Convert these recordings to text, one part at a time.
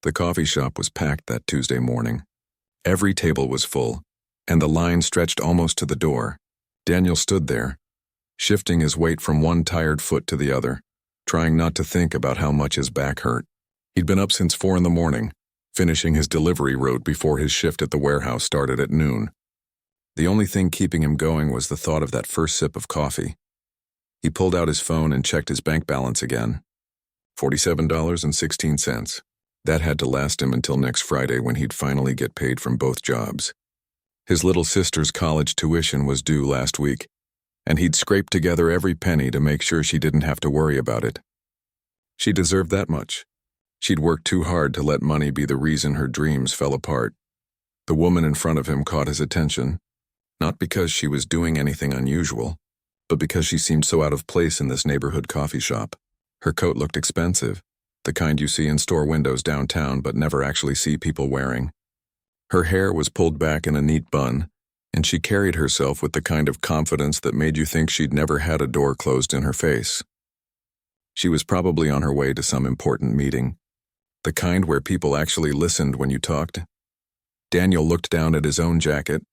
The coffee shop was packed that Tuesday morning. Every table was full, and the line stretched almost to the door. Daniel stood there, shifting his weight from one tired foot to the other, trying not to think about how much his back hurt. He'd been up since 4 a.m, finishing his delivery route before his shift at the warehouse started at noon. The only thing keeping him going was the thought of that first sip of coffee. He pulled out his phone and checked his bank balance again. $47.16. That had to last him until next Friday when he'd finally get paid from both jobs. His little sister's college tuition was due last week, and he'd scraped together every penny to make sure she didn't have to worry about it. She deserved that much. She'd worked too hard to let money be the reason her dreams fell apart. The woman in front of him caught his attention, not because she was doing anything unusual, but because she seemed so out of place in this neighborhood coffee shop. Her coat looked expensive, the kind you see in store windows downtown but never actually see people wearing. Her hair was pulled back in a neat bun, and she carried herself with the kind of confidence that made you think she'd never had a door closed in her face. She was probably on her way to some important meeting, the kind where people actually listened when you talked. Daniel looked down at his own jacket,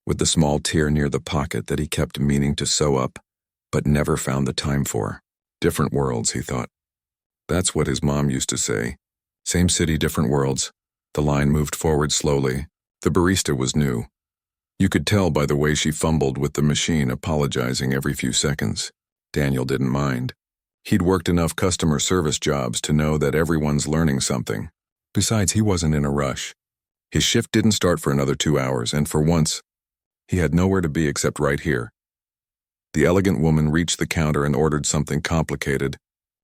with the small tear near the pocket that he kept meaning to sew up, but never found the time for. Different worlds, he thought. That's what his mom used to say. Same city, different worlds. The line moved forward slowly. The barista was new. You could tell by the way she fumbled with the machine, apologizing every few seconds. Daniel didn't mind. He'd worked enough customer service jobs to know that everyone's learning something. Besides, he wasn't in a rush. His shift didn't start for another 2 hours, and for once, he had nowhere to be except right here. The elegant woman reached the counter and ordered something complicated,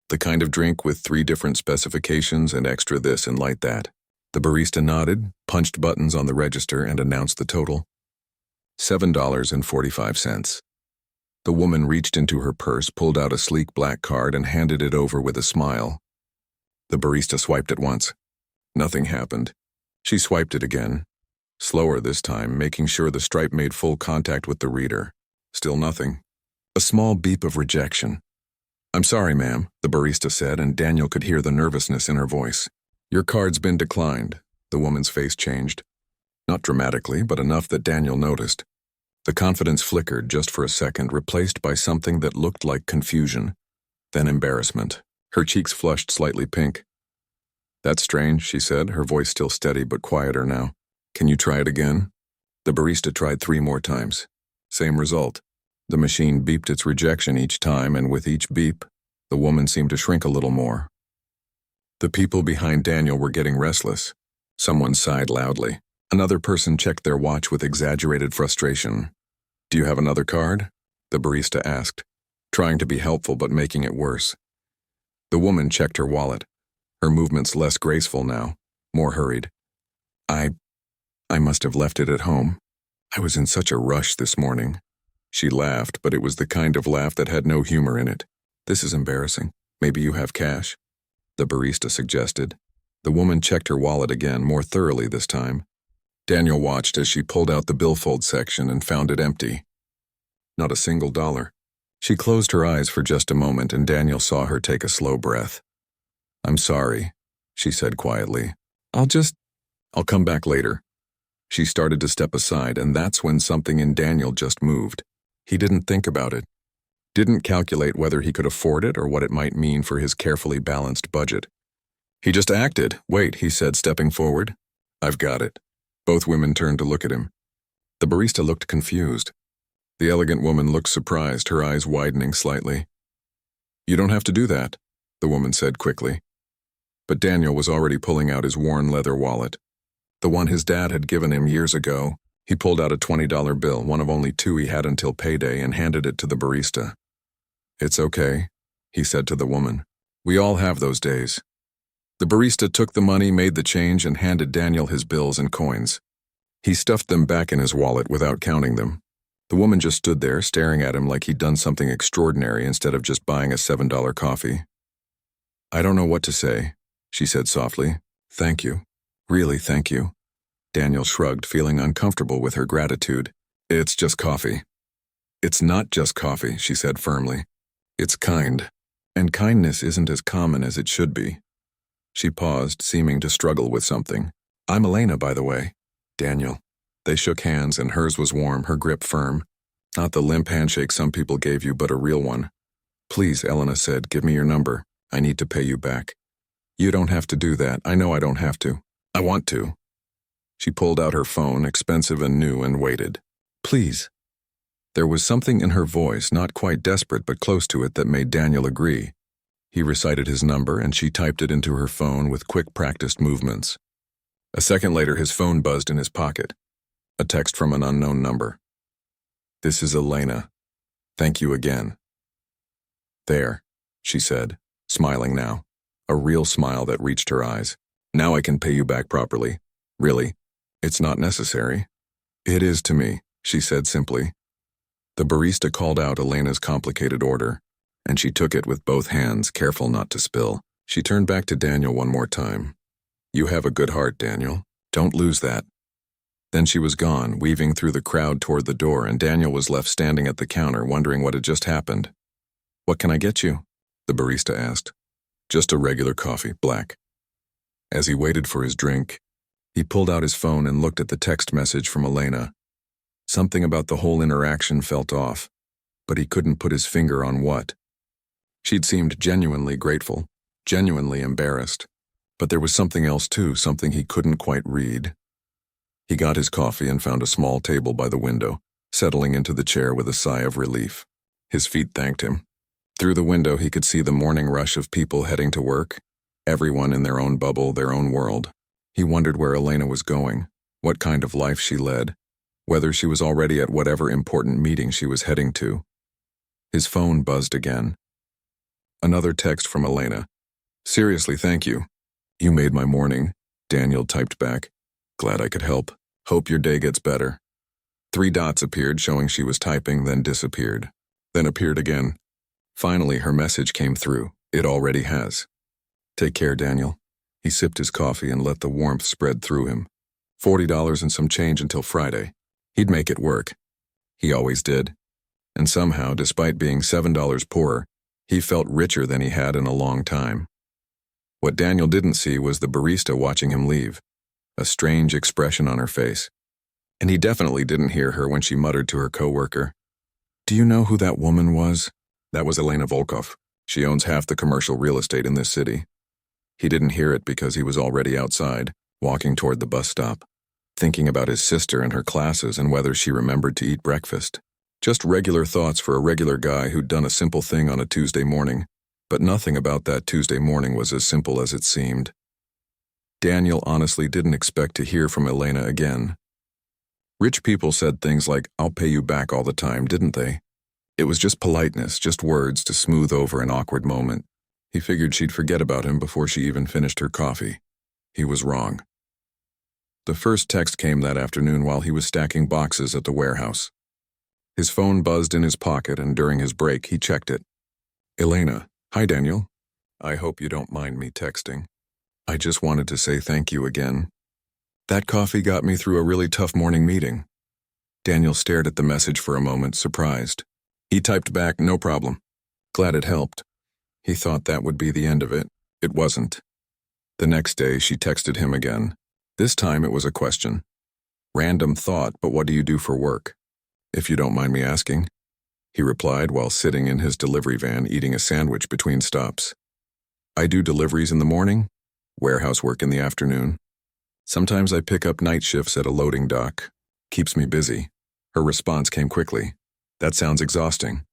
the kind of drink with 3 different specifications and extra this and light that. The barista nodded, punched buttons on the register, and announced the total. $7.45. The woman reached into her purse, pulled out a sleek black card, and handed it over with a smile. The barista swiped it once. Nothing happened. She swiped it again, slower this time, making sure the stripe made full contact with the reader. Still nothing. A small beep of rejection. "I'm sorry, ma'am," the barista said, and Daniel could hear the nervousness in her voice. "Your card's been declined." The woman's face changed. Not dramatically, but enough that Daniel noticed. The confidence flickered just for a second, replaced by something that looked like confusion, then embarrassment. Her cheeks flushed slightly pink. "That's strange," she said, her voice still steady but quieter now. "Can you try it again?" The barista tried 3 more times. Same result. The machine beeped its rejection each time, and with each beep, the woman seemed to shrink a little more. The people behind Daniel were getting restless. Someone sighed loudly. Another person checked their watch with exaggerated frustration. "Do you have another card?" the barista asked, trying to be helpful but making it worse. The woman checked her wallet, her movements less graceful now, more hurried. I must have left it at home. I was in such a rush this morning." She laughed, but it was the kind of laugh that had no humor in it. "This is embarrassing. Maybe you have cash?" the barista suggested. The woman checked her wallet again, more thoroughly this time. Daniel watched as she pulled out the billfold section and found it empty. Not a single dollar. She closed her eyes for just a moment, and Daniel saw her take a slow breath. "I'm sorry," she said quietly. I'll come back later." She started to step aside, and that's when something in Daniel just moved. He didn't think about it. Didn't calculate whether he could afford it or what it might mean for his carefully balanced budget. He just acted. "Wait," he said, stepping forward. "I've got it." Both women turned to look at him. The barista looked confused. The elegant woman looked surprised, her eyes widening slightly. "You don't have to do that," the woman said quickly. But Daniel was already pulling out his worn leather wallet. The one his dad had given him years ago. He pulled out a $20 bill, one of only 2 he had until payday, and handed it to the barista. "It's okay," he said to the woman. "We all have those days." The barista took the money, made the change, and handed Daniel his bills and coins. He stuffed them back in his wallet without counting them. The woman just stood there, staring at him like he'd done something extraordinary instead of just buying a $7 coffee. "I don't know what to say," she said softly. "Thank you. Really, thank you." Daniel shrugged, feeling uncomfortable with her gratitude. "It's just coffee." "It's not just coffee," she said firmly. "It's kind. And kindness isn't as common as it should be." She paused, seeming to struggle with something. I'm Elena, by the way. Daniel. They shook hands, and hers was warm, her grip firm. Not the limp handshake some people gave you, but a real one. Please, Elena said, give me your number. I need to pay you back. You don't have to do that. I know I don't have to. I want to. She pulled out her phone, expensive and new, and waited. Please. There was something in her voice, not quite desperate but close to it, that made Daniel agree. He recited his number, and she typed it into her phone with quick, practiced movements. A second later, his phone buzzed in his pocket. A text from an unknown number. This is Elena. Thank you again. There, she said, smiling now. A real smile that reached her eyes. Now I can pay you back properly. Really? It's not necessary. It is to me, she said simply. The barista called out Elena's complicated order, and she took it with both hands, careful not to spill. She turned back to Daniel one more time. You have a good heart, Daniel. Don't lose that. Then she was gone, weaving through the crowd toward the door, and Daniel was left standing at the counter, wondering what had just happened. What can I get you? The barista asked. Just a regular coffee, black. As he waited for his drink, he pulled out his phone and looked at the text message from Elena. Something about the whole interaction felt off, but he couldn't put his finger on what. She'd seemed genuinely grateful, genuinely embarrassed, but there was something else too, something he couldn't quite read. He got his coffee and found a small table by the window, settling into the chair with a sigh of relief. His feet thanked him. Through the window he could see the morning rush of people heading to work, everyone in their own bubble, their own world. He wondered where Elena was going, what kind of life she led, whether she was already at whatever important meeting she was heading to. His phone buzzed again. Another text from Elena. Seriously, thank you. You made my morning, Daniel typed back. Glad I could help. Hope your day gets better. 3 dots appeared, showing she was typing, then disappeared. Then appeared again. Finally, her message came through. It already has. Take care, Daniel. He sipped his coffee and let the warmth spread through him. $40 and some change until Friday. He'd make it work. He always did. And somehow, despite being $7 poorer, he felt richer than he had in a long time. What Daniel didn't see was the barista watching him leave, a strange expression on her face. And he definitely didn't hear her when she muttered to her coworker, Do you know who that woman was? That was Elena Volkov. She owns half the commercial real estate in this city. He didn't hear it because he was already outside, walking toward the bus stop, thinking about his sister and her classes and whether she remembered to eat breakfast. Just regular thoughts for a regular guy who'd done a simple thing on a Tuesday morning, but nothing about that Tuesday morning was as simple as it seemed. Daniel honestly didn't expect to hear from Elena again. Rich people said things like, I'll pay you back all the time, didn't they? It was just politeness, just words to smooth over an awkward moment. He figured she'd forget about him before she even finished her coffee. He was wrong. The first text came that afternoon while he was stacking boxes at the warehouse. His phone buzzed in his pocket, and during his break, he checked it. Elena. Hi, Daniel. I hope you don't mind me texting. I just wanted to say thank you again. That coffee got me through a really tough morning meeting. Daniel stared at the message for a moment, surprised. He typed back, no problem. Glad it helped. He thought that would be the end of it. It wasn't. The next day, she texted him again. This time it was a question. Random thought, but what do you do for work? If you don't mind me asking. He replied while sitting in his delivery van eating a sandwich between stops. I do deliveries in the morning, warehouse work in the afternoon. Sometimes I pick up night shifts at a loading dock. Keeps me busy. Her response came quickly. That sounds exhausting.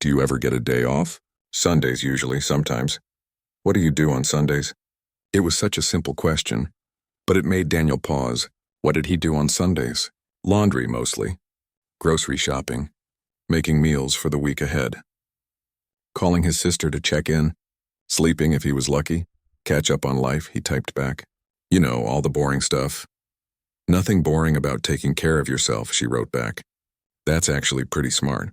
Do you ever get a day off? Sundays usually, sometimes. What do you do on Sundays? It was such a simple question, but it made Daniel pause. What did he do on Sundays? Laundry, mostly. Grocery shopping. Making meals for the week ahead. Calling his sister to check in. Sleeping if he was lucky. Catch up on life, he typed back. You know, all the boring stuff. Nothing boring about taking care of yourself, she wrote back. That's actually pretty smart.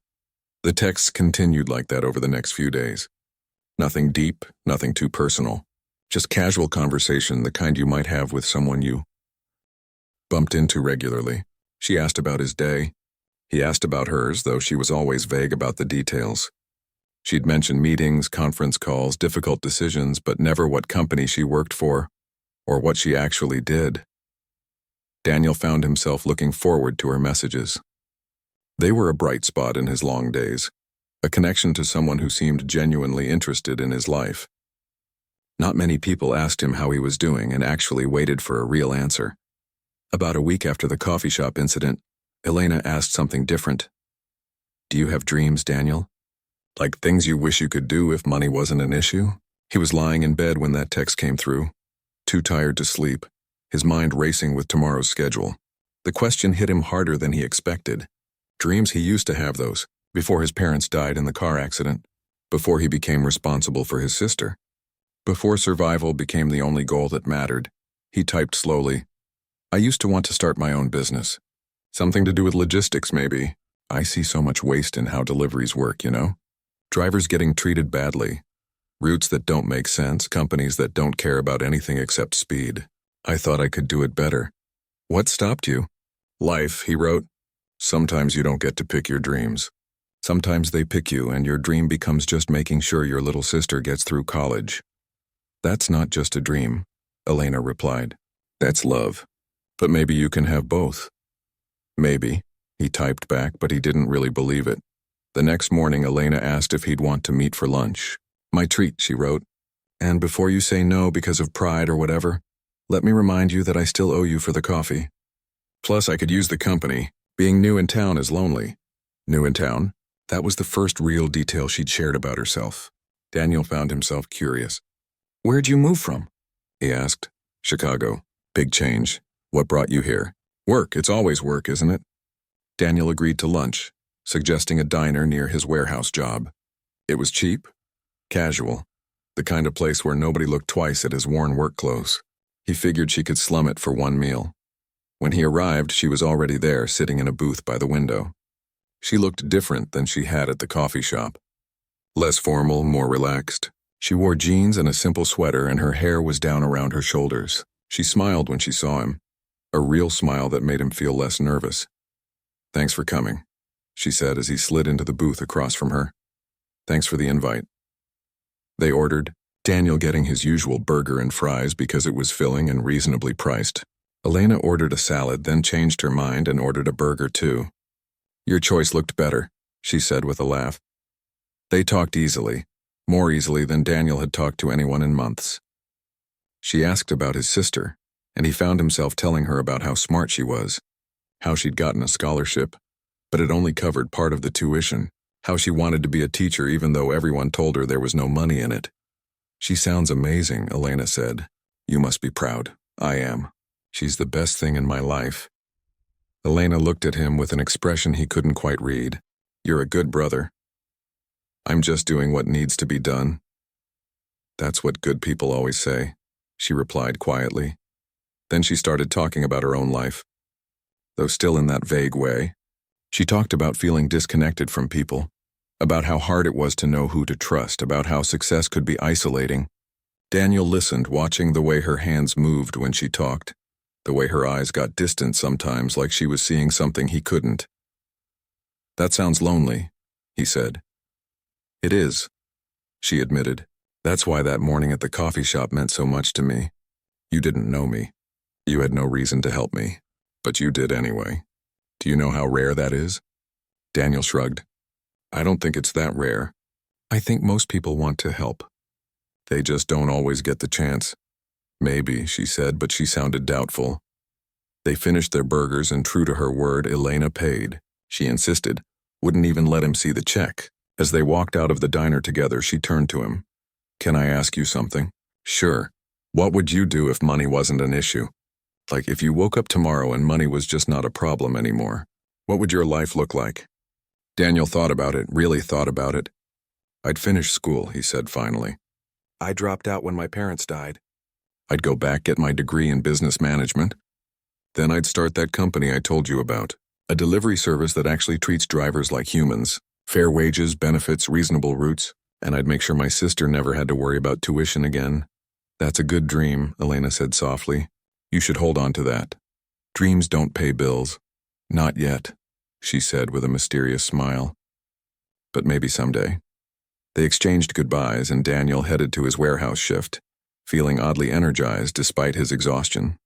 The texts continued like that over the next few days. Nothing deep, nothing too personal. Just casual conversation, the kind you might have with someone you bumped into regularly. She asked about his day. He asked about hers, though she was always vague about the details. She'd mentioned meetings, conference calls, difficult decisions, but never what company she worked for, or what she actually did. Daniel found himself looking forward to her messages. They were a bright spot in his long days, a connection to someone who seemed genuinely interested in his life. Not many people asked him how he was doing and actually waited for a real answer. About a week after the coffee shop incident, Elena asked something different. "Do you have dreams, Daniel? Like things you wish you could do if money wasn't an issue?" He was lying in bed when that text came through, too tired to sleep, his mind racing with tomorrow's schedule. The question hit him harder than he expected. Dreams, he used to have those, before his parents died in the car accident, before he became responsible for his sister. Before survival became the only goal that mattered. He typed slowly. "I used to want to start my own business. Something to do with logistics, maybe. I see so much waste in how deliveries work, you know? Drivers getting treated badly. Routes that don't make sense, companies that don't care about anything except speed. I thought I could do it better." "What stopped you?" "Life," he wrote. "Sometimes you don't get to pick your dreams. Sometimes they pick you and your dream becomes just making sure your little sister gets through college." "That's not just a dream," Elena replied. "That's love. But maybe you can have both." "Maybe," he typed back, but he didn't really believe it. The next morning, Elena asked if he'd want to meet for lunch. "My treat," she wrote. "And before you say no because of pride or whatever, let me remind you that I still owe you for the coffee. Plus, I could use the company. Being new in town is lonely." New in town? That was the first real detail she'd shared about herself. Daniel found himself curious. "Where'd you move from?" he asked. "Chicago. Big change. What brought you here?" "Work. It's always work, isn't it?" Daniel agreed to lunch, suggesting a diner near his warehouse job. It was cheap, casual, the kind of place where nobody looked twice at his worn work clothes. He figured she could slum it for one meal. When he arrived, she was already there, sitting in a booth by the window. She looked different than she had at the coffee shop. Less formal, more relaxed. She wore jeans and a simple sweater, and her hair was down around her shoulders. She smiled when she saw him, a real smile that made him feel less nervous. "Thanks for coming," she said as he slid into the booth across from her. "Thanks for the invite." They ordered, Daniel getting his usual burger and fries because it was filling and reasonably priced. Elena ordered a salad, then changed her mind and ordered a burger too. "Your choice looked better," she said with a laugh. They talked easily, more easily than Daniel had talked to anyone in months. She asked about his sister, and he found himself telling her about how smart she was, how she'd gotten a scholarship, but it only covered part of the tuition, how she wanted to be a teacher even though everyone told her there was no money in it. "She sounds amazing," Elena said. "You must be proud." "I am. She's the best thing in my life." Elena looked at him with an expression he couldn't quite read. "You're a good brother." "I'm just doing what needs to be done." "That's what good people always say," she replied quietly. Then she started talking about her own life, though still in that vague way. She talked about feeling disconnected from people, about how hard it was to know who to trust, about how success could be isolating. Daniel listened, watching the way her hands moved when she talked, the way her eyes got distant sometimes, like she was seeing something he couldn't. "That sounds lonely," he said. "It is," she admitted. "That's why that morning at the coffee shop meant so much to me. You didn't know me. You had no reason to help me, but you did anyway. Do you know how rare that is?" Daniel shrugged. "I don't think it's that rare. I think most people want to help. They just don't always get the chance." "Maybe," she said, but she sounded doubtful. They finished their burgers, and true to her word, Elena paid. She insisted, wouldn't even let him see the check. As they walked out of the diner together, she turned to him. "Can I ask you something?" "Sure. What would you do if money wasn't an issue? Like if you woke up tomorrow and money was just not a problem anymore. What would your life look like?" Daniel thought about it, really thought about it. "I'd finish school," he said finally. "I dropped out when my parents died. I'd go back, get my degree in business management. Then I'd start that company I told you about, a delivery service that actually treats drivers like humans, fair wages, benefits, reasonable routes, and I'd make sure my sister never had to worry about tuition again." "That's a good dream," Elena said softly. "You should hold on to that. Dreams don't pay bills." "Not yet," she said with a mysterious smile. "But maybe someday." They exchanged goodbyes and Daniel headed to his warehouse shift, feeling oddly energized despite his exhaustion.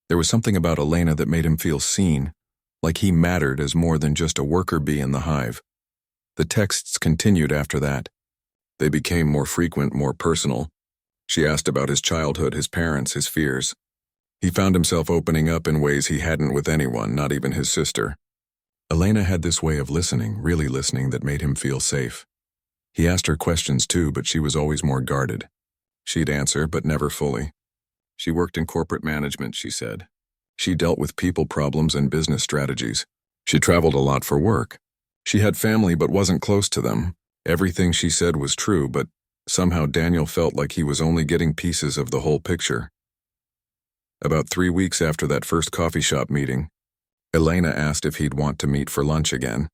There was something about Elena that made him feel seen, like he mattered as more than just a worker bee in the hive. The texts continued after that. They became more frequent, more personal. She asked about his childhood, his parents, his fears. He found himself opening up in ways he hadn't with anyone, not even his sister. Elena had this way of listening, really listening, that made him feel safe. He asked her questions too, but she was always more guarded. She'd answer, but never fully. She worked in corporate management, she said. She dealt with people problems and business strategies. She traveled a lot for work. She had family but wasn't close to them. Everything she said was true, but somehow Daniel felt like he was only getting pieces of the whole picture. About 3 weeks after that first coffee shop meeting, Elena asked if he'd want to meet for lunch again.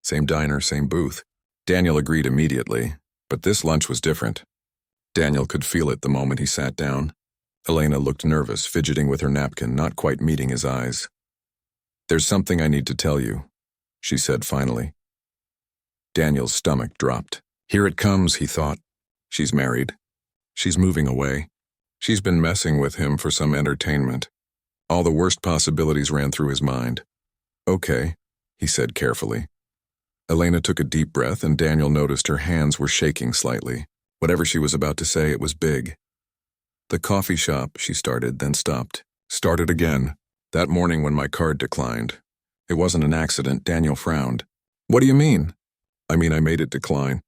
Same diner, same booth. Daniel agreed immediately, but this lunch was different. Daniel could feel it the moment he sat down. Elena looked nervous, fidgeting with her napkin, not quite meeting his eyes. "There's something I need to tell you," she said finally. Daniel's stomach dropped. Here it comes, he thought. She's married. She's moving away. She's been messing with him for some entertainment. All the worst possibilities ran through his mind. "Okay," he said carefully. Elena took a deep breath and Daniel noticed her hands were shaking slightly. Whatever she was about to say, it was big. "The coffee shop," she started, then stopped. "Started again. That morning when my card declined. It wasn't an accident," Daniel frowned. "What do you mean?" "I mean I made it decline.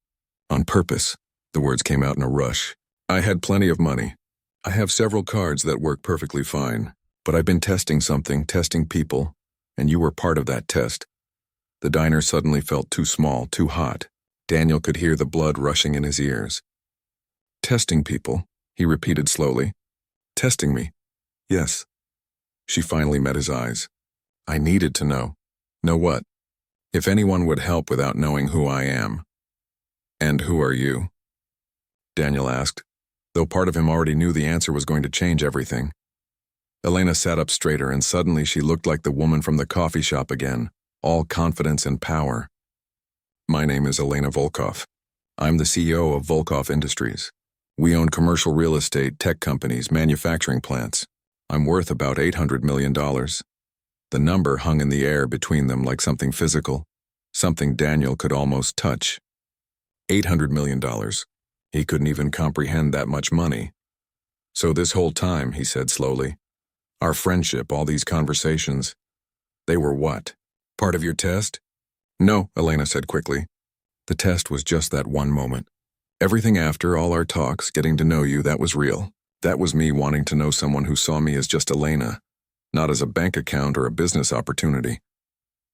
On purpose." The words came out in a rush. "I had plenty of money. I have several cards that work perfectly fine. But I've been testing something, testing people, and you were part of that test." The diner suddenly felt too small, too hot. Daniel could hear the blood rushing in his ears. "Testing people," he repeated slowly. "Testing me?" "Yes." She finally met his eyes. "I needed to know." "Know what?" "If anyone would help without knowing who I am." "And who are you?" Daniel asked, though part of him already knew the answer was going to change everything. Elena sat up straighter and suddenly she looked like the woman from the coffee shop again, all confidence and power. "My name is Elena Volkov. I'm the CEO of Volkov Industries. We own commercial real estate, tech companies, manufacturing plants. I'm worth about $800 million. The number hung in the air between them like something physical, something Daniel could almost touch. $800 million. He couldn't even comprehend that much money. "So this whole time," he said slowly, "our friendship, all these conversations, they were what? Part of your test?" "No," Elena said quickly. "The test was just that one moment. Everything after, all our talks, getting to know you, that was real. That was me wanting to know someone who saw me as just Elena, not as a bank account or a business opportunity."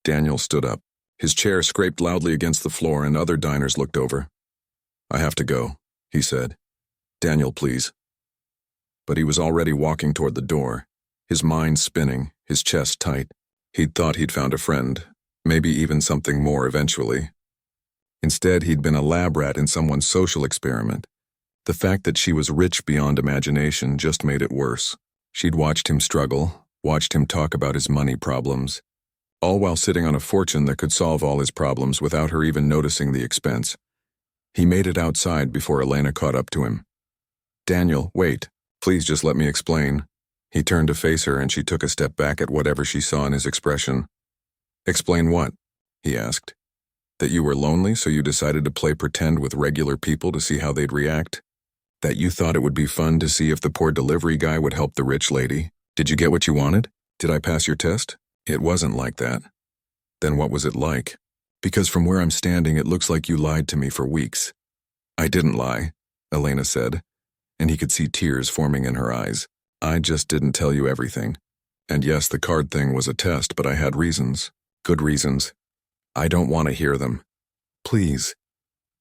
Daniel stood up. His chair scraped loudly against the floor and other diners looked over. "I have to go," he said. "Daniel, please." But he was already walking toward the door, his mind spinning, his chest tight. He'd thought he'd found a friend, maybe even something more eventually. Instead, he'd been a lab rat in someone's social experiment. The fact that she was rich beyond imagination just made it worse. She'd watched him struggle, watched him talk about his money problems, all while sitting on a fortune that could solve all his problems without her even noticing the expense. He made it outside before Elena caught up to him. "Daniel, wait. Please just let me explain." He turned to face her and she took a step back at whatever she saw in his expression. "Explain what?" he asked. "That you were lonely, so you decided to play pretend with regular people to see how they'd react? That you thought it would be fun to see if the poor delivery guy would help the rich lady? Did you get what you wanted? Did I pass your test?" "It wasn't like that." "Then what was it like? Because from where I'm standing, it looks like you lied to me for weeks." "I didn't lie," Elena said, and he could see tears forming in her eyes. "I just didn't tell you everything. And yes, the card thing was a test, but I had reasons. Good reasons. I don't want to hear them. Please."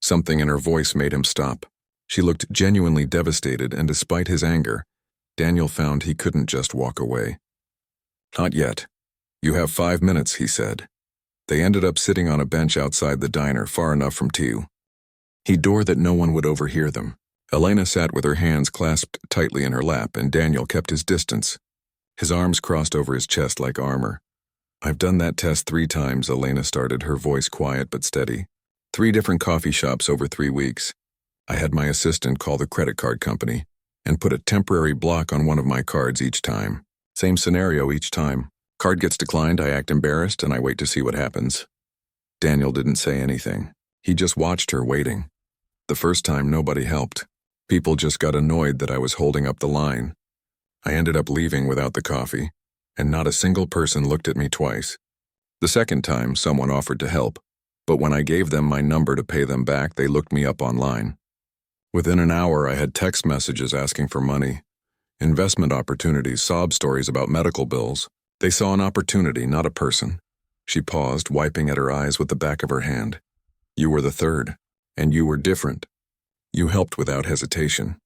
Something in her voice made him stop. She looked genuinely devastated, and despite his anger, Daniel found he couldn't just walk away. "Not yet. You have 5 minutes," he said. They ended up sitting on a bench outside the diner, far enough from Tew. He swore that no one would overhear them. Elena sat with her hands clasped tightly in her lap, and Daniel kept his distance. His arms crossed over his chest like armor. "I've done that test 3 times, Elena started, her voice quiet but steady. 3 different coffee shops over 3 weeks. I had my assistant call the credit card company and put a temporary block on one of my cards each time. Same scenario each time. Card gets declined, I act embarrassed, and I wait to see what happens. Daniel didn't say anything. He just watched her, waiting. The first time, nobody helped. People just got annoyed that I was holding up the line. I ended up leaving without the coffee, and not a single person looked at me twice. The second time, someone offered to help, but when I gave them my number to pay them back, they looked me up online. Within an hour, I had text messages asking for money, investment opportunities, sob stories about medical bills. They saw an opportunity, not a person. She paused, wiping at her eyes with the back of her hand. You were the third, and you were different. You helped without hesitation.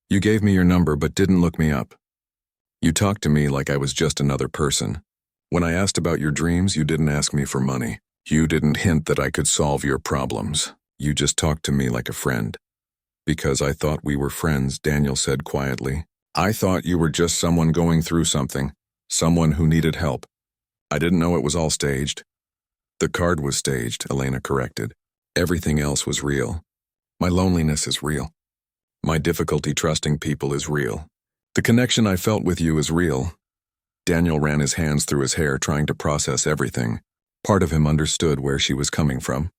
You gave me your number but didn't look me up. You talked to me like I was just another person. When I asked about your dreams, you didn't ask me for money. You didn't hint that I could solve your problems. You just talked to me like a friend. Because I thought we were friends, Daniel said quietly. I thought you were just someone going through something, someone who needed help. I didn't know it was all staged. The card was staged, Elena corrected. Everything else was real. My loneliness is real. My difficulty trusting people is real. The connection I felt with you is real. Daniel ran his hands through his hair, trying to process everything. Part of him understood where she was coming from.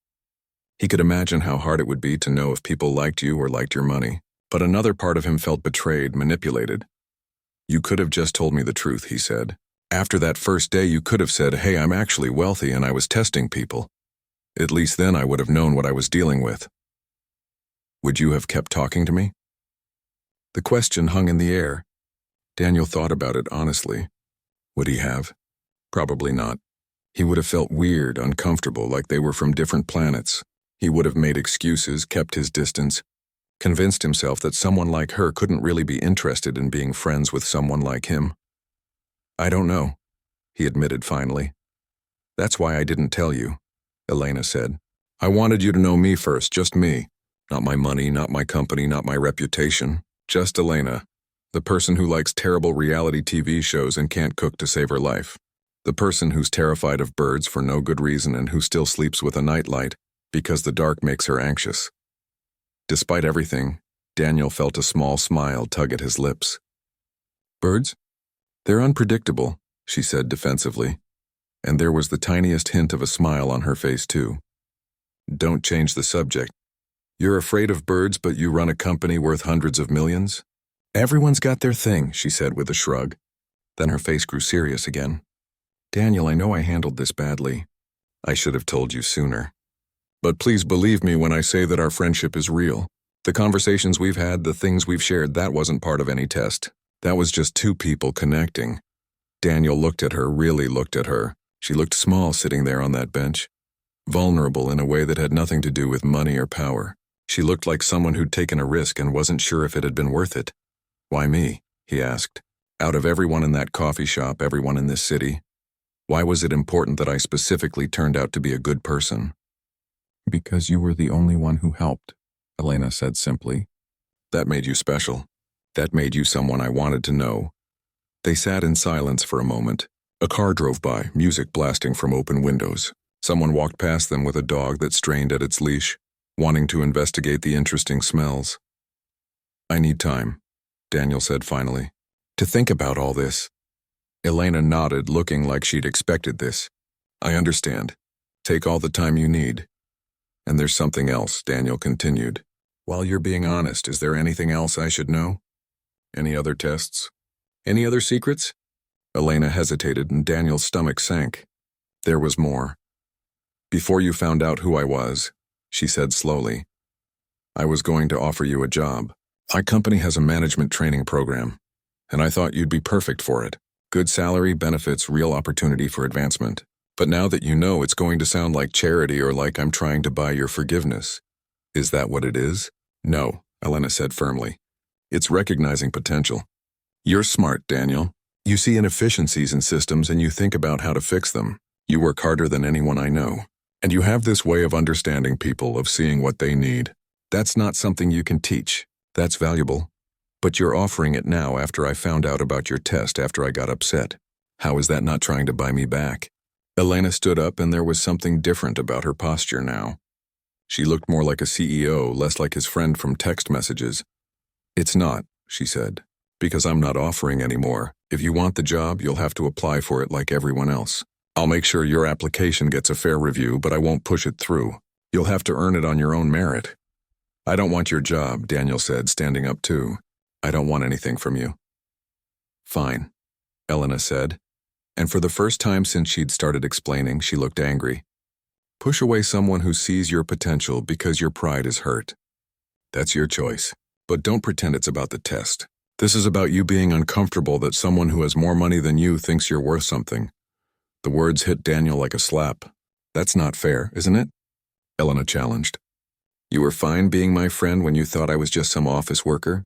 He could imagine how hard it would be to know if people liked you or liked your money. But another part of him felt betrayed, manipulated. You could have just told me the truth, he said. After that first day, you could have said, hey, I'm actually wealthy and I was testing people. At least then I would have known what I was dealing with. Would you have kept talking to me? The question hung in the air. Daniel thought about it honestly. Would he have? Probably not. He would have felt weird, uncomfortable, like they were from different planets. He would have made excuses, kept his distance, convinced himself that someone like her couldn't really be interested in being friends with someone like him. I don't know, he admitted finally. That's why I didn't tell you, Elena said. I wanted you to know me first, just me. Not my money, not my company, not my reputation. Just Elena, the person who likes terrible reality TV shows and can't cook to save her life. The person who's terrified of birds for no good reason and who still sleeps with a nightlight because the dark makes her anxious. Despite everything, Daniel felt a small smile tug at his lips. Birds? They're unpredictable, she said defensively, and there was the tiniest hint of a smile on her face too. Don't change the subject. You're afraid of birds, but you run a company worth hundreds of millions? Everyone's got their thing, she said with a shrug. Then her face grew serious again. Daniel, I know I handled this badly. I should have told you sooner. But please believe me when I say that our friendship is real. The conversations we've had, the things we've shared, that wasn't part of any test. That was just two people connecting. Daniel looked at her, really looked at her. She looked small sitting there on that bench. Vulnerable in a way that had nothing to do with money or power. She looked like someone who'd taken a risk and wasn't sure if it had been worth it. Why me? He asked. Out of everyone in that coffee shop, everyone in this city, why was it important that I specifically turned out to be a good person? Because you were the only one who helped, Elena said simply. That made you special. That made you someone I wanted to know. They sat in silence for a moment. A car drove by, music blasting from open windows. Someone walked past them with a dog that strained at its leash, wanting to investigate the interesting smells. I need time, Daniel said finally, to think about all this. Elena nodded, looking like she'd expected this. I understand. Take all the time you need. And there's something else, Daniel continued. While you're being honest, is there anything else I should know? Any other tests? Any other secrets? Elena hesitated and Daniel's stomach sank. There was more. Before you found out who I was, she said slowly, I was going to offer you a job. My company has a management training program, and I thought you'd be perfect for it. Good salary, benefits, real opportunity for advancement. But now that you know, it's going to sound like charity or like I'm trying to buy your forgiveness. Is that what it is? No, Elena said firmly. It's recognizing potential. You're smart, Daniel. You see inefficiencies in systems and you think about how to fix them. You work harder than anyone I know. And you have this way of understanding people, of seeing what they need. That's not something you can teach. That's valuable. But you're offering it now after I found out about your test, after I got upset. How is that not trying to buy me back? Elena stood up and there was something different about her posture now. She looked more like a CEO, less like his friend from text messages. "It's not," she said, "because I'm not offering anymore. If you want the job, you'll have to apply for it like everyone else. I'll make sure your application gets a fair review, but I won't push it through. You'll have to earn it on your own merit." "I don't want your job," Daniel said, standing up too. "I don't want anything from you." "Fine," Elena said, and for the first time since she'd started explaining, she looked angry. "Push away someone who sees your potential because your pride is hurt. That's your choice, but don't pretend it's about the test. This is about you being uncomfortable that someone who has more money than you thinks you're worth something." The words hit Daniel like a slap. "That's not fair, isn't it?" Elena challenged. "You were fine being my friend when you thought I was just some office worker?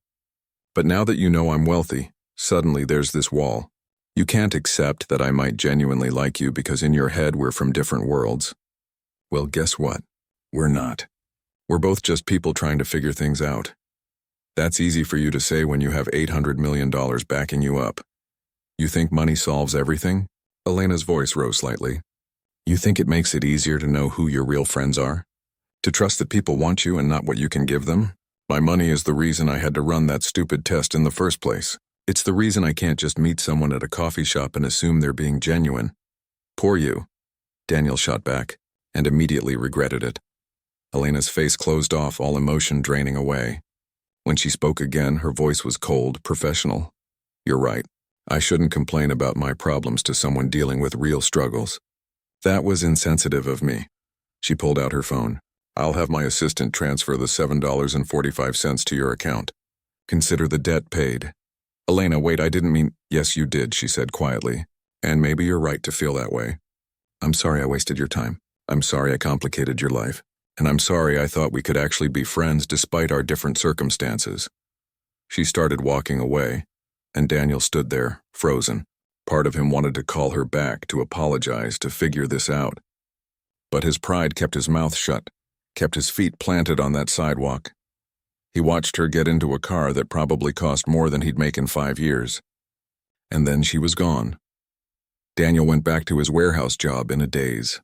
But now that you know I'm wealthy, suddenly there's this wall. You can't accept that I might genuinely like you because in your head we're from different worlds. Well, guess what? We're not. We're both just people trying to figure things out. That's easy for you to say when you have $800 million backing you up. You think money solves everything?" Elena's voice rose slightly. "You think it makes it easier to know who your real friends are? To trust that people want you and not what you can give them? My money is the reason I had to run that stupid test in the first place. It's the reason I can't just meet someone at a coffee shop and assume they're being genuine." "Poor you," Daniel shot back, and immediately regretted it. Elena's face closed off, all emotion draining away. When she spoke again, her voice was cold, professional. "You're right. I shouldn't complain about my problems to someone dealing with real struggles. That was insensitive of me." She pulled out her phone. "I'll have my assistant transfer the $7.45 to your account. Consider the debt paid." "Elena, wait, I didn't mean—" "Yes, you did," she said quietly. "And maybe you're right to feel that way. I'm sorry I wasted your time. I'm sorry I complicated your life. And I'm sorry I thought we could actually be friends despite our different circumstances." She started walking away, and Daniel stood there, frozen. Part of him wanted to call her back, to apologize, to figure this out. But his pride kept his mouth shut, kept his feet planted on that sidewalk. He watched her get into a car that probably cost more than he'd make in 5 years. And then she was gone. Daniel went back to his warehouse job in a daze.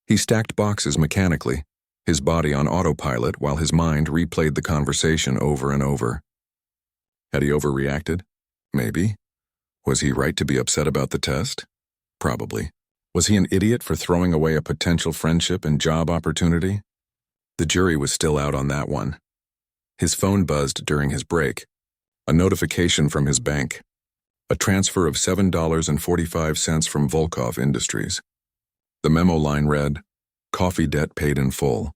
He stacked boxes mechanically, his body on autopilot while his mind replayed the conversation over and over. Had he overreacted? Maybe. Was he right to be upset about the test? Probably. Was he an idiot for throwing away a potential friendship and job opportunity? The jury was still out on that one. His phone buzzed during his break. A notification from his bank. A transfer of $7.45 from Volkov Industries. The memo line read, "Coffee debt paid in full."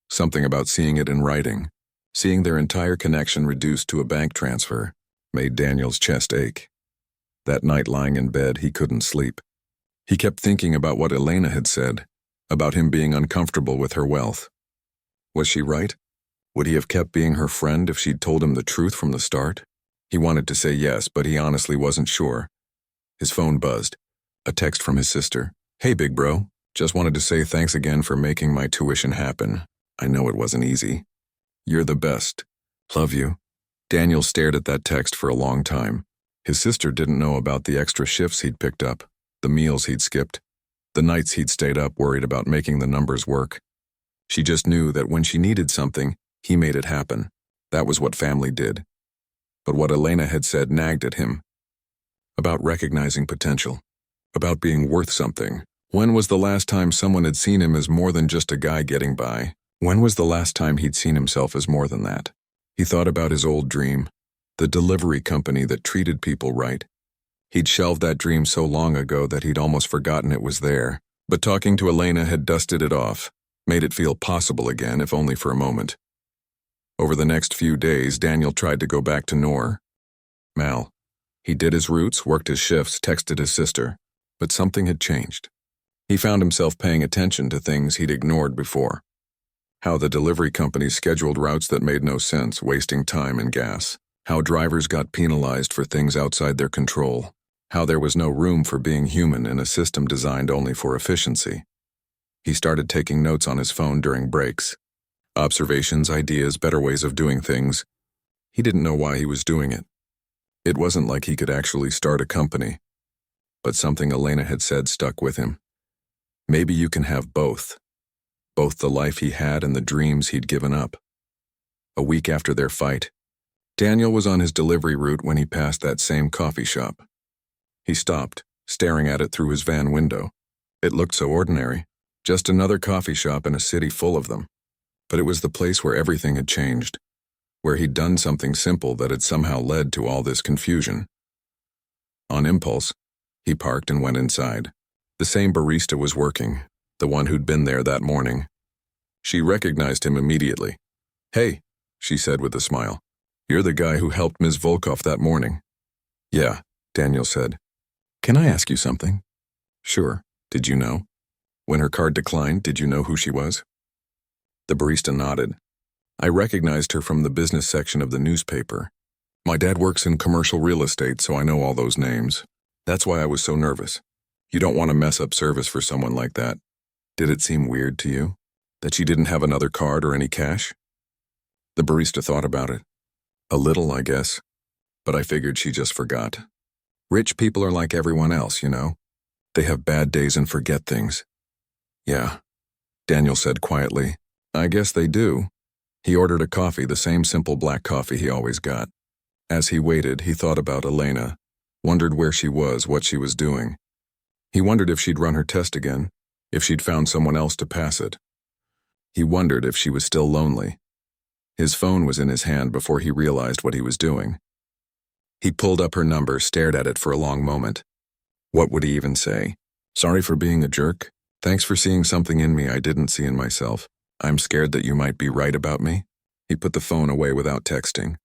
Something about seeing it in writing, seeing their entire connection reduced to a bank transfer, made Daniel's chest ache. That night lying in bed, he couldn't sleep. He kept thinking about what Elena had said, about him being uncomfortable with her wealth. Was she right? Would he have kept being her friend if she'd told him the truth from the start? He wanted to say yes, but he honestly wasn't sure. His phone buzzed. A text from his sister. "Hey, big bro. Just wanted to say thanks again for making my tuition happen. I know it wasn't easy. You're the best. Love you." Daniel stared at that text for a long time. His sister didn't know about the extra shifts he'd picked up, the meals he'd skipped, the nights he'd stayed up worried about making the numbers work. She just knew that when she needed something, he made it happen. That was what family did. But what Elena had said nagged at him. About recognizing potential. About being worth something. When was the last time someone had seen him as more than just a guy getting by? When was the last time he'd seen himself as more than that? He thought about his old dream, the delivery company that treated people right. He'd shelved that dream so long ago that he'd almost forgotten it was there. But talking to Elena had dusted it off, made it feel possible again, if only for a moment. Over the next few days, Daniel tried to go back to Mal. He did his routes, worked his shifts, texted his sister, but something had changed. He found himself paying attention to things he'd ignored before. How the delivery companies scheduled routes that made no sense, wasting time and gas. How drivers got penalized for things outside their control. How there was no room for being human in a system designed only for efficiency. He started taking notes on his phone during breaks. Observations, ideas, better ways of doing things. He didn't know why he was doing it. It wasn't like he could actually start a company. But something Elena had said stuck with him. Maybe you can have both. both the life he had and the dreams he'd given up. A week after their fight, Daniel was on his delivery route when he passed that same coffee shop. He stopped, staring at it through his van window. It looked so ordinary, just another coffee shop in a city full of them. But it was the place where everything had changed, where he'd done something simple that had somehow led to all this confusion. On impulse, he parked and went inside. The same barista was working, the one who'd been there that morning. She recognized him immediately. "Hey," she said with a smile. "You're the guy who helped Ms. Volkov that morning." "Yeah," Daniel said. "Can I ask you something?" "Sure. Did you know? When her card declined, did you know who she was?" The barista nodded. "I recognized her from the business section of the newspaper. My dad works in commercial real estate, so I know all those names. That's why I was so nervous. You don't want to mess up service for someone like that. Did it seem weird to you? That she didn't have another card or any cash?" The barista thought about it. "A little, I guess. But I figured she just forgot. Rich people are like everyone else, you know. They have bad days and forget things." "Yeah," Daniel said quietly. "I guess they do." He ordered a coffee, the same simple black coffee he always got. As he waited, he thought about Elena, wondered where she was, what she was doing. He wondered if she'd run her test again, if she'd found someone else to pass it. He wondered if she was still lonely. His phone was in his hand before he realized what he was doing. He pulled up her number, stared at it for a long moment. What would he even say? "Sorry for being a jerk. Thanks for seeing something in me I didn't see in myself. I'm scared that you might be right about me." He put the phone away without texting.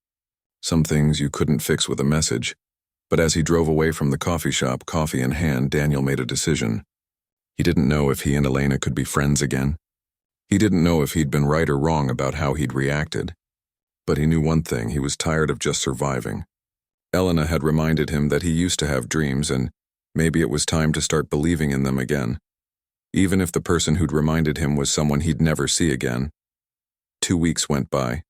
Some things you couldn't fix with a message. But as he drove away from the coffee shop, coffee in hand, Daniel made a decision. He didn't know if he and Elena could be friends again. He didn't know if he'd been right or wrong about how he'd reacted. But he knew one thing: he was tired of just surviving. Elena had reminded him that he used to have dreams, and maybe it was time to start believing in them again. Even if the person who'd reminded him was someone he'd never see again. 2 weeks went by.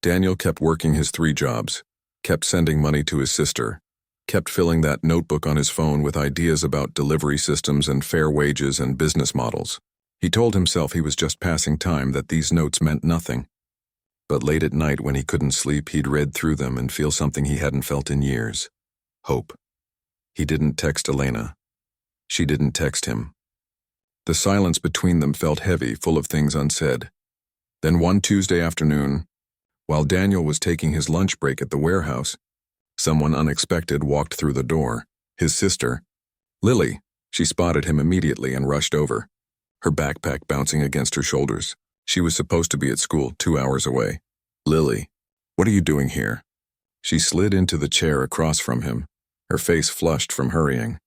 Daniel kept working his 3 jobs, kept sending money to his sister, kept filling that notebook on his phone with ideas about delivery systems and fair wages and business models. He told himself he was just passing time, that these notes meant nothing. But late at night when he couldn't sleep, he'd read through them and feel something he hadn't felt in years. Hope. He didn't text Elena. She didn't text him. The silence between them felt heavy, full of things unsaid. Then one Tuesday afternoon, while Daniel was taking his lunch break at the warehouse, someone unexpected walked through the door. His sister, Lily. She spotted him immediately and rushed over, her backpack bouncing against her shoulders. She was supposed to be at school 2 hours away. "Lily, what are you doing here?" She slid into the chair across from him, her face flushed from hurrying.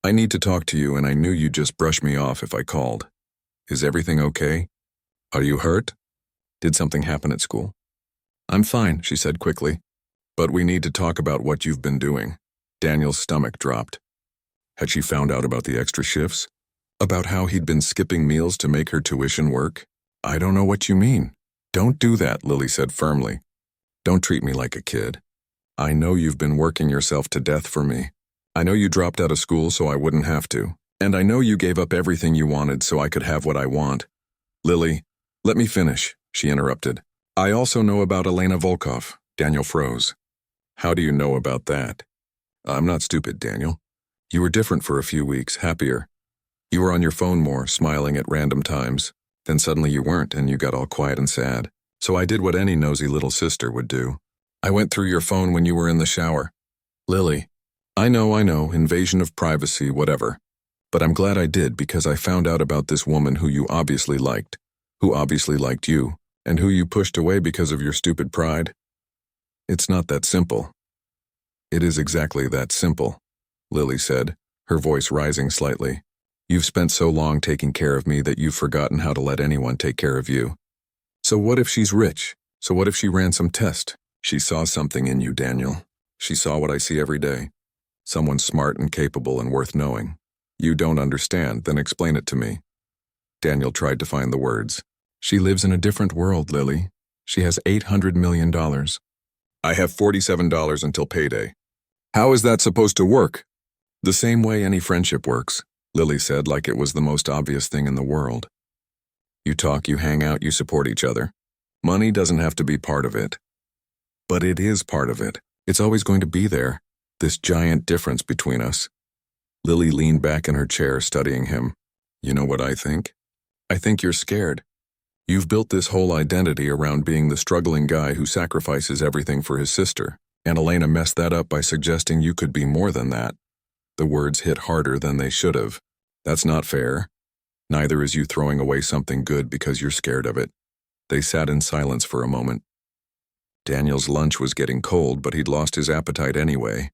"I need to talk to you, and I knew you'd just brush me off if I called. Is everything okay? Are you hurt? Did something happen at school?" "I'm fine," she said quickly. "But we need to talk about what you've been doing." Daniel's stomach dropped. Had she found out about the extra shifts? About how he'd been skipping meals to make her tuition work? "I don't know what you mean." "Don't do that," Lily said firmly. "Don't treat me like a kid. I know you've been working yourself to death for me. I know you dropped out of school so I wouldn't have to. And I know you gave up everything you wanted so I could have what I want." "Lily, let me finish," she interrupted. "I also know about Elena Volkov." Daniel froze. "How do you know about that?" "I'm not stupid, Daniel. You were different for a few weeks, happier. You were on your phone more, smiling at random times. Then suddenly you weren't, and you got all quiet and sad. So I did what any nosy little sister would do. I went through your phone when you were in the shower." "Lily, I know, invasion of privacy, whatever. But I'm glad I did, because I found out about this woman who you obviously liked, who obviously liked you, and who you pushed away because of your stupid pride. It's not that simple." "It is exactly that simple," Lily said, her voice rising slightly. "You've spent so long taking care of me that you've forgotten how to let anyone take care of you. So what if she's rich? So what if she ran some test? She saw something in you, Daniel. She saw what I see every day. Someone smart and capable and worth knowing. You don't understand, then explain it to me." Daniel tried to find the words. "She lives in a different world, Lily. She has $800 million. I have $47 until payday. How is that supposed to work?" "The same way any friendship works," Lily said, like it was the most obvious thing in the world. You talk, you hang out, you support each other. Money doesn't have to be part of it. But it is part of it. It's always going to be there. This giant difference between us. Lily leaned back in her chair, studying him. You know what I think? I think you're scared. You've built this whole identity around being the struggling guy who sacrifices everything for his sister, and Elena messed that up by suggesting you could be more than that. The words hit harder than they should have. That's not fair. Neither is you throwing away something good because you're scared of it. They sat in silence for a moment. Daniel's lunch was getting cold, but he'd lost his appetite anyway.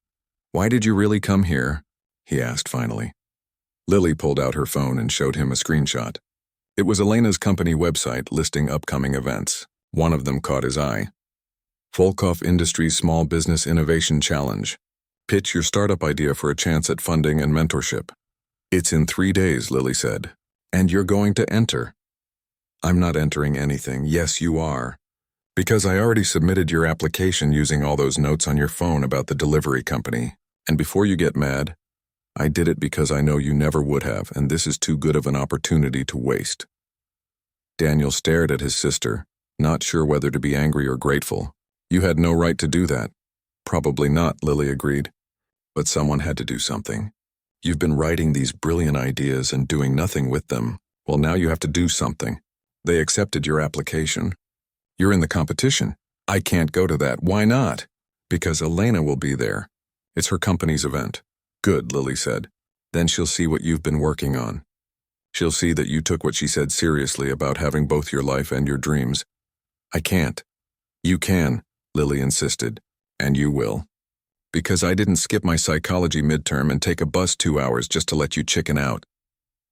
Why did you really come here? He asked finally. Lily pulled out her phone and showed him a screenshot. It was Elena's company website listing upcoming events. One of them caught his eye. Volkov Industries Small Business Innovation Challenge. Pitch your startup idea for a chance at funding and mentorship. It's in 3 days, Lily said. And you're going to enter. I'm not entering anything. Yes, you are. Because I already submitted your application using all those notes on your phone about the delivery company. And before you get mad, I did it because I know you never would have, and this is too good of an opportunity to waste. Daniel stared at his sister, not sure whether to be angry or grateful. You had no right to do that. Probably not, Lily agreed. But someone had to do something. You've been writing these brilliant ideas and doing nothing with them. Well, now you have to do something. They accepted your application. You're in the competition. I can't go to that. Why not? Because Elena will be there. It's her company's event. Good, Lily said. Then she'll see what you've been working on. She'll see that you took what she said seriously about having both your life and your dreams. I can't. You can, Lily insisted. And you will. Because I didn't skip my psychology midterm and take a bus 2 hours just to let you chicken out.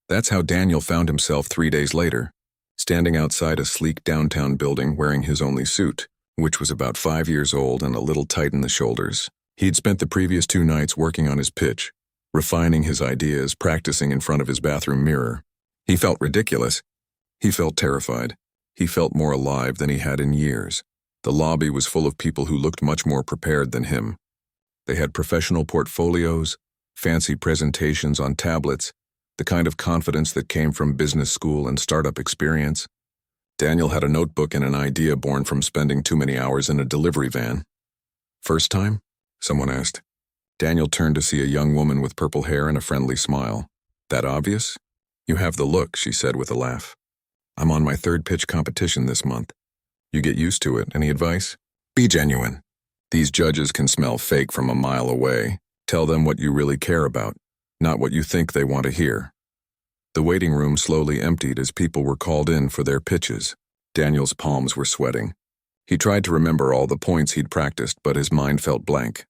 That's how Daniel found himself 3 days later, standing outside a sleek downtown building wearing his only suit, which was about 5 years old and a little tight in the shoulders. He'd spent the previous 2 nights working on his pitch, refining his ideas, practicing in front of his bathroom mirror. He felt ridiculous. He felt terrified. He felt more alive than he had in years. The lobby was full of people who looked much more prepared than him. They had professional portfolios, fancy presentations on tablets, the kind of confidence that came from business school and startup experience. Daniel had a notebook and an idea born from spending too many hours in a delivery van. First time? Someone asked. Daniel turned to see a young woman with purple hair and a friendly smile. That obvious? You have the look, she said with a laugh. I'm on my 3rd pitch competition this month. You get used to it. Any advice? Be genuine. These judges can smell fake from a mile away. Tell them what you really care about, not what you think they want to hear. The waiting room slowly emptied as people were called in for their pitches. Daniel's palms were sweating. He tried to remember all the points he'd practiced, but his mind felt blank.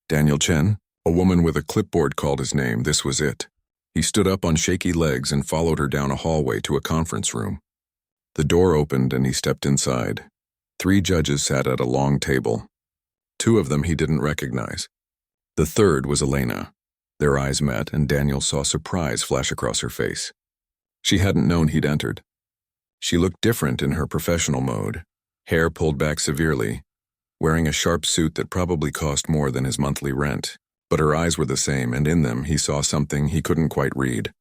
Daniel Chen, a woman with a clipboard called his name. This was it. He stood up on shaky legs and followed her down a hallway to a conference room. The door opened and he stepped inside. 3 judges sat at a long table. 2 of them he didn't recognize. The 3rd was Elena. Their eyes met and Daniel saw surprise flash across her face. She hadn't known he'd entered. She looked different in her professional mode, hair pulled back severely, wearing a sharp suit that probably cost more than his monthly rent. But her eyes were the same, and in them he saw something he couldn't quite read.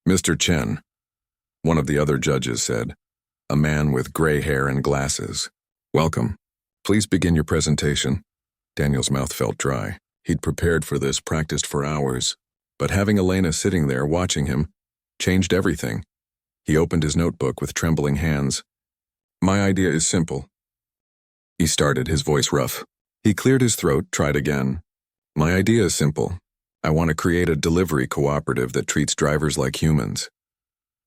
Mr. Chen, one of the other judges said, a man with gray hair and glasses. Welcome. Please begin your presentation. Daniel's mouth felt dry. He'd prepared for this, practiced for hours. But having Elena sitting there watching him changed everything. He opened his notebook with trembling hands. My idea is simple. He started, his voice rough. He cleared his throat, tried again. My idea is simple. I want to create a delivery cooperative that treats drivers like humans.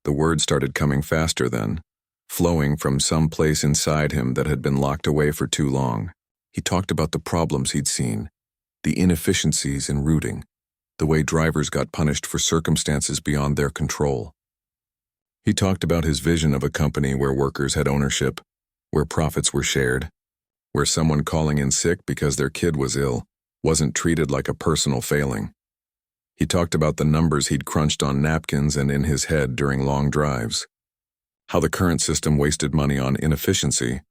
The words started coming faster then, flowing from some place inside him that had been locked away for too long. He talked about the problems he'd seen, the inefficiencies in routing, the way drivers got punished for circumstances beyond their control. He talked about his vision of a company where workers had ownership, where profits were shared, where someone calling in sick because their kid was ill wasn't treated like a personal failing. He talked about the numbers he'd crunched on napkins and in his head during long drives, how the current system wasted money on inefficiency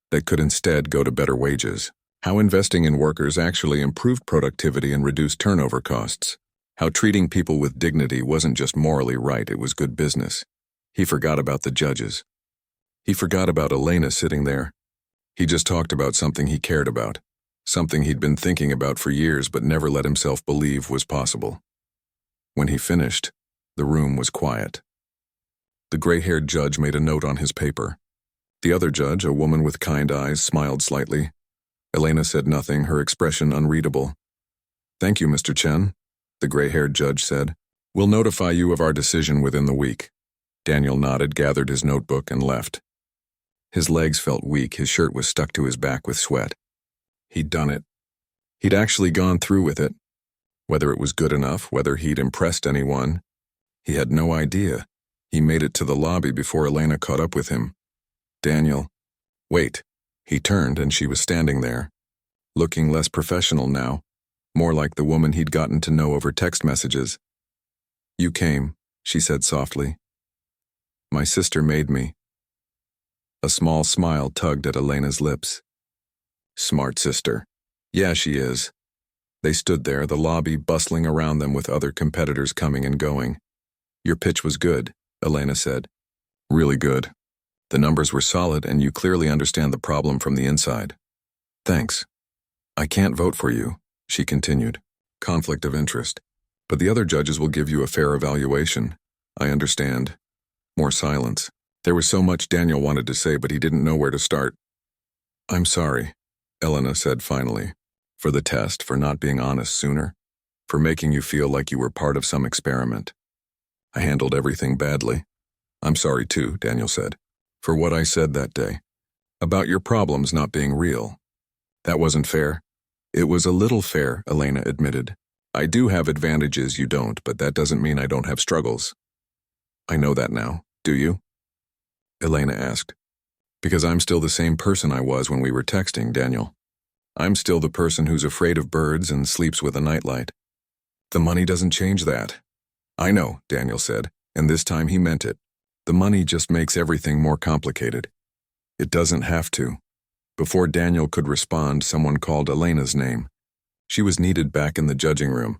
that could instead go to better wages, how investing in workers actually improved productivity and reduced turnover costs, how treating people with dignity wasn't just morally right, it was good business. He forgot about the judges. He forgot about Elena sitting there. He just talked about something he cared about, something he'd been thinking about for years but never let himself believe was possible. When he finished, the room was quiet. The gray-haired judge made a note on his paper. The other judge, a woman with kind eyes, smiled slightly. Elena said nothing, her expression unreadable. "Thank you, Mr. Chen," the gray-haired judge said. "We'll notify you of our decision within the week." Daniel nodded, gathered his notebook, and left. His legs felt weak, his shirt was stuck to his back with sweat. He'd done it. He'd actually gone through with it. Whether it was good enough, whether he'd impressed anyone, he had no idea. He made it to the lobby before Elena caught up with him. "Daniel." "Wait." He turned and she was standing there, looking less professional now, more like the woman he'd gotten to know over text messages. "You came," she said softly. "My sister made me." A small smile tugged at Elena's lips. "Smart sister." "Yeah, she is." They stood there, the lobby bustling around them with other competitors coming and going. "Your pitch was good," Elena said. "Really good. The numbers were solid and you clearly understand the problem from the inside." "Thanks. I can't vote for you," she continued. "Conflict of interest. But the other judges will give you a fair evaluation. I understand." More silence. There was so much Daniel wanted to say, but he didn't know where to start. "I'm sorry," Elena said finally. "For the test, for not being honest sooner, for making you feel like you were part of some experiment. I handled everything badly." "I'm sorry too," Daniel said, "for what I said that day. About your problems not being real. That wasn't fair." "It was a little fair," Elena admitted. "I do have advantages you don't, but that doesn't mean I don't have struggles." "I know that now. Do you?" Elena asked. "Because I'm still the same person I was when we were texting, Daniel. I'm still the person who's afraid of birds and sleeps with a nightlight. The money doesn't change that." "I know," Daniel said, and this time he meant it. "The money just makes everything more complicated." "It doesn't have to." Before Daniel could respond, someone called Elena's name. She was needed back in the judging room.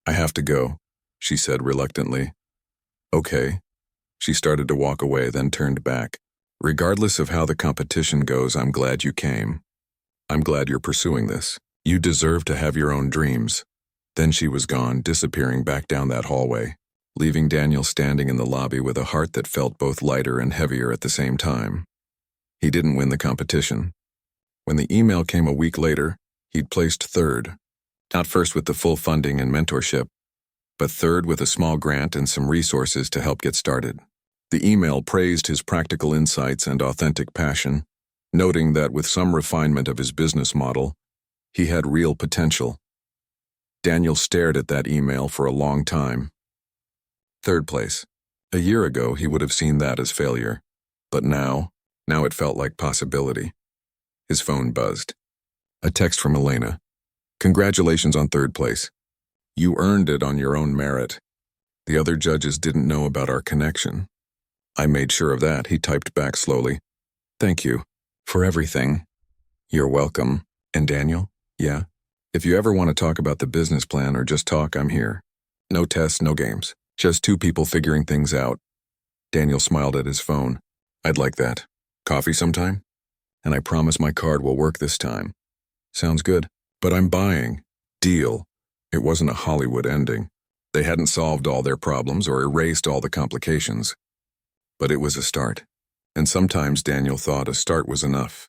"I have to go," she said reluctantly. "Okay." She started to walk away, then turned back. "Regardless of how the competition goes, I'm glad you came. I'm glad you're pursuing this. You deserve to have your own dreams." Then she was gone, disappearing back down that hallway, leaving Daniel standing in the lobby with a heart that felt both lighter and heavier at the same time. He didn't win the competition. When the email came a week later, he'd placed third. Not first with the full funding and mentorship, but third with a small grant and some resources to help get started. The email praised his practical insights and authentic passion, noting that with some refinement of his business model, he had real potential. Daniel stared at that email for a long time. Third place. A year ago, he would have seen that as failure. But now it felt like possibility. His phone buzzed. A text from Elena. "Congratulations on third place. You earned it on your own merit. The other judges didn't know about our connection." "I made sure of that," he typed back slowly. "Thank you. For everything." "You're welcome." "And Daniel?" "Yeah? If you ever want to talk about the business plan or just talk, I'm here. No tests, no games. Just two people figuring things out." Daniel smiled at his phone. "I'd like that. Coffee sometime? And I promise my card will work this time." "Sounds good. But I'm buying." "Deal." It wasn't a Hollywood ending. They hadn't solved all their problems or erased all the complications. But it was a start. And sometimes Daniel thought a start was enough.